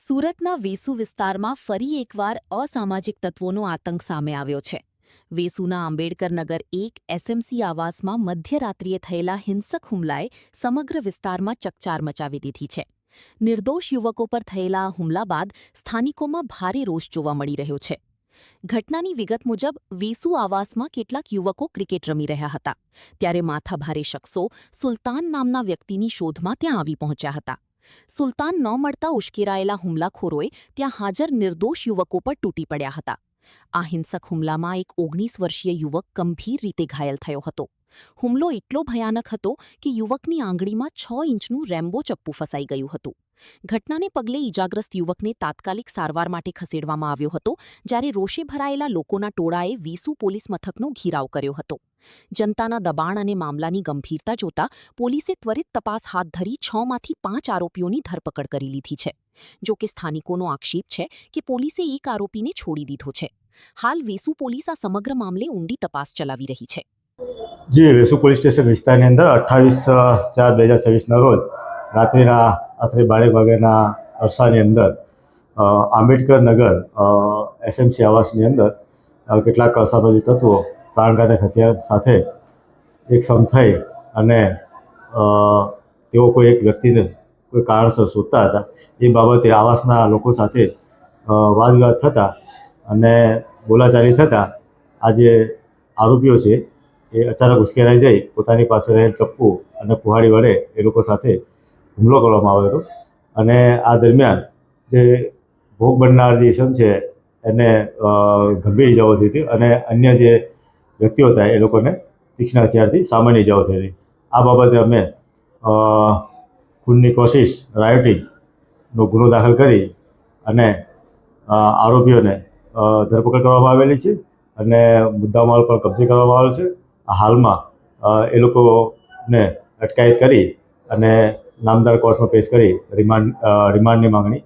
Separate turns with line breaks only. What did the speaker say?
સુરતના વેસુ વિસ્તારમાં ફરી એકવાર અસામાજિક તત્વોનો આતંક સામે આવ્યો છે. વેસુના આંબેડકર નગર 1 એસએમસી આવાસમાં મધ્યરાત્રિએ થયેલા હિંસક હુમલાએ સમગ્ર વિસ્તારમાં ચકચાર મચાવી દીધી છે. નિર્દોષ યુવકો પર થયેલા આ હુમલા બાદ સ્થાનિકોમાં ભારે રોષ જોવા મળી રહ્યો છે. ઘટનાની વિગત મુજબ વેસુ આવાસમાં કેટલાક યુવકો ક્રિકેટ રમી રહ્યા હતા. ત્યારે માથાભારે શખ્સો સુલતાન નામના વ્યક્તિની શોધમાં ત્યાં આવી પહોંચ્યા હતા. સુલતાન ન મળતા ઉશ્કેરાયેલા હુમલાખોરોએ ત્યાં હાજર નિર્દોષ યુવકો પર તૂટી પડ્યા હતા. આ હિંસક હુમલામાં એક 19 વર્ષીય યુવક ગંભીર રીતે ઘાયલ થયો હતો. હુમલો એટલો ભયાનક હતો કે યુવકની આંગળીમાં 6 ઇંચનું રેમ્બો ચપ્પુ ફસાઈ ગયું હતું. ઘટનાને પગલે ઈજાગ્રસ્ત યુવકને તાત્કાલિક સારવાર માટે ખસેડવામાં આવ્યો હતો, જ્યારે રોષે ભરાયેલા લોકોના ટોળાએ વેસુ પોલીસ મથકનો ઘેરાવ કર્યો હતો. જનતાના દબાણ અને મામલાની ગંભીરતા જોતા પોલીસે ત્વરિત તપાસ હાથ ધરી 6 માંથી 5 આરોપીઓની ધરપકડ કરી લીધી છે. જો કે સ્થાનિકોનો આક્ષેપ છે કે પોલીસે એક આરોપીને છોડી દીધો છે. હાલ વેસુ પોલીસ આ સમગ્ર મામલે ઊંડી તપાસ ચલાવી રહી છે.
જી, વેસુ પોલીસ સ્ટેશન વિસ્તારની અંદર 28/4/2026ના રોજ રાત્રિના આશરે 12 વાગ્યાના અરસાની અંદર આંબેડકર નગર એસએમસી આવાસની અંદર કેટલાક અસામાજિક તત્વો પ્રાણઘાતક હથિયાર સાથે એક સમ થઈ અને તેઓ કોઈ એક વ્યક્તિને કોઈ કારણસર શોધતા હતા. એ બાબતે આવાસના લોકો સાથે વાદવિવાદ થતા અને બોલાચાલી થતાં આ જે આરોપીઓ છે એ અચાનક ઉશ્કેરાઈ જઈ પોતાની પાસે રહેલ ચપ્પુ અને કુહાડી વડે એ લોકો સાથે હુમલો કરવામાં આવ્યો હતો. અને આ દરમિયાન જે ભોગ બનનાર જે ઇસમ છે એને ગંભીર ઇજાઓ થઈ હતી અને અન્ય જે વ્યક્તિઓ હતા એ લોકોને તીક્ષ્ણ હથિયારથી સામાન્ય ઇજાઓ થઈ હતી. આ બાબતે અમે ખૂનની કોશિશ રાયોટિંગનો ગુનો દાખલ કરી અને આરોપીઓને ધરપકડ કરવામાં આવેલી છે અને મુદ્દામાલ પર કબજે કરવામાં આવેલો છે. હાલમાં એ લોકોને અટકાયત કરી અને નામદાર કોર્ટમાં પેશ કરી રિમાન્ડની માંગણી